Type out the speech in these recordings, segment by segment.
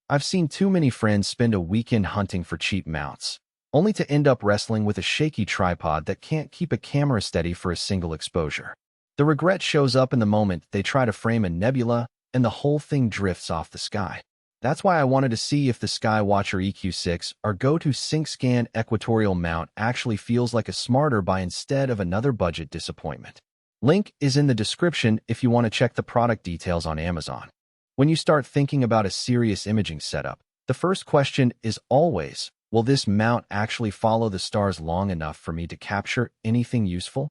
I've seen too many friends spend a weekend hunting for cheap mounts, only to end up wrestling with a shaky tripod that can't keep a camera steady for a single exposure. The regret shows up in the moment they try to frame a nebula and the whole thing drifts off the sky. That's why I wanted to see if the Skywatcher EQ6 or GoTo SyncScan Equatorial mount actually feels like a smarter buy instead of another budget disappointment. Link is in the description if you want to check the product details on Amazon. When you start thinking about a serious imaging setup, the first question is always, will this mount actually follow the stars long enough for me to capture anything useful?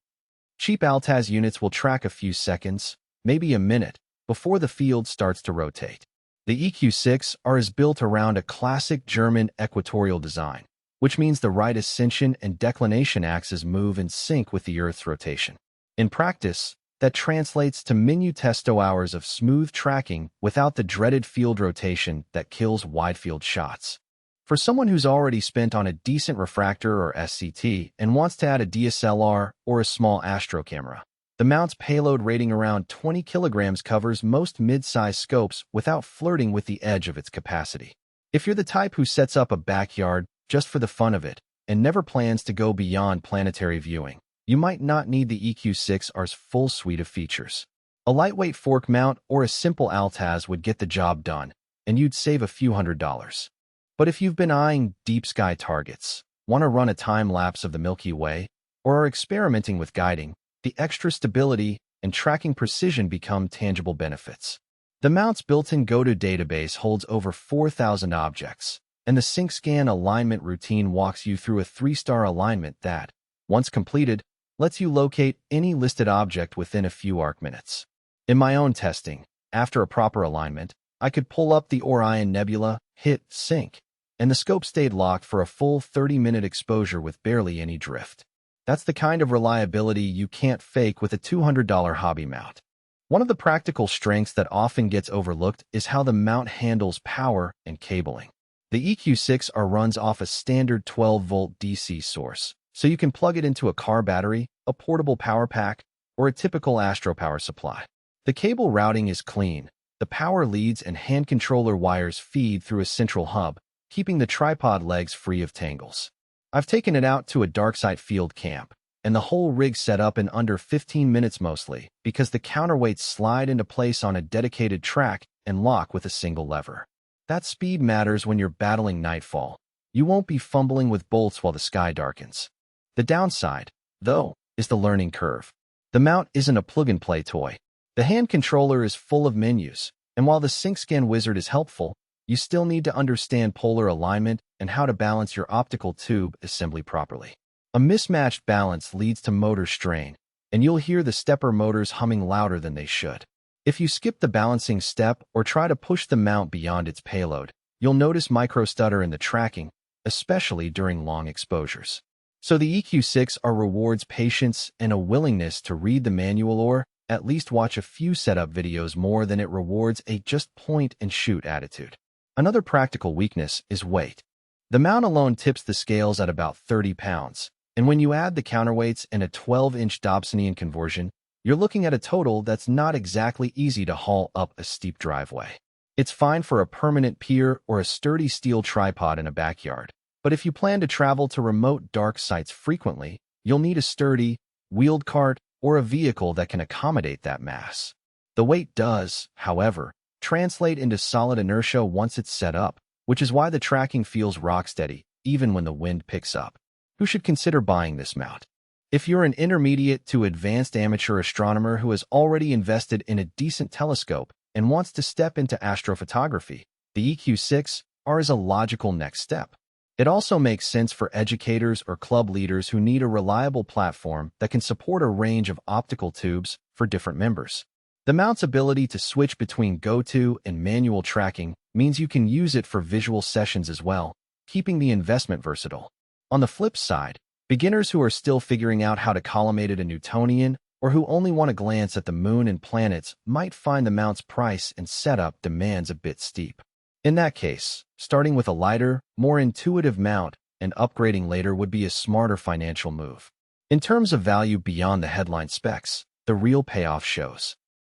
Cheap Altaz units will track a few seconds, maybe a minute, before the field starts to rotate. The EQ6R is built around a classic German equatorial design, which means the right ascension and declination axes move in sync with the Earth's rotation. In practice, that translates to minutesto hours of smooth tracking without the dreaded field rotation that kills wide-field shots. For someone who's already spent on a decent refractor or SCT and wants to add a DSLR or a small astro camera, the mount's payload rating around 20 kilograms covers most mid-size scopes without flirting with the edge of its capacity. If you're the type who sets up a backyard just for the fun of it and never plans to go beyond planetary viewing, you might not need the EQ6R's full suite of features. A lightweight fork mount or a simple Altaz would get the job done, and you'd save a few $100s. But if you've been eyeing deep sky targets, want to run a time-lapse of the Milky Way, or are experimenting with guiding, the extra stability and tracking precision become tangible benefits. The mount's built-in GoTo database holds over 4,000 objects, and the SyncScan alignment routine walks you through a 3-star alignment that, once completed, lets you locate any listed object within a few arc minutes. In my own testing, after a proper alignment, I could pull up the Orion Nebula, hit sync, and the scope stayed locked for a full 30-minute exposure with barely any drift. That's the kind of reliability you can't fake with a $200 hobby mount. One of the practical strengths that often gets overlooked is how the mount handles power and cabling. The EQ6R runs off a standard 12-volt DC source, so you can plug it into a car battery, a portable power pack, or a typical Astro power supply. The cable routing is clean. The power leads and hand controller wires feed through a central hub, keeping the tripod legs free of tangles. I've taken it out to a dark-side field camp, and the whole rig set up in under 15 minutes mostly, because the counterweights slide into place on a dedicated track and lock with a single lever. That speed matters when you're battling nightfall. You won't be fumbling with bolts while the sky darkens. The downside, though, is the learning curve. The mount isn't a plug-and-play toy. The hand controller is full of menus, and while the SyncScan wizard is helpful, you still need to understand polar alignment and how to balance your optical tube assembly properly. A mismatched balance leads to motor strain, and you'll hear the stepper motors humming louder than they should. If you skip the balancing step or try to push the mount beyond its payload, you'll notice micro-stutter in the tracking, especially during long exposures. So the EQ6R rewards patience and a willingness to read the manual or at least watch a few setup videos more than it rewards a just point and shoot attitude. Another practical weakness is weight. The mount alone tips the scales at about 30 pounds, and when you add the counterweights and a 12-inch Dobsonian conversion, you're looking at a total that's not exactly easy to haul up a steep driveway. It's fine for a permanent pier or a sturdy steel tripod in a backyard, but if you plan to travel to remote dark sites frequently, you'll need a sturdy, wheeled cart or a vehicle that can accommodate that mass. The weight does, however, translate into solid inertia once it's set up, which is why the tracking feels rock-steady, even when the wind picks up. Who should consider buying this mount? If you're an intermediate to advanced amateur astronomer who has already invested in a decent telescope and wants to step into astrophotography, the EQ6R is a logical next step. It also makes sense for educators or club leaders who need a reliable platform that can support a range of optical tubes for different members. The mount's ability to switch between GoTo and manual tracking means you can use it for visual sessions as well, keeping the investment versatile. On the flip side, beginners who are still figuring out how to collimate at a Newtonian or who only want to glance at the moon and planets might find the mount's price and setup demands a bit steep. In that case, starting with a lighter, more intuitive mount and upgrading later would be a smarter financial move. In terms of value beyond the headline specs, the real payoff shows.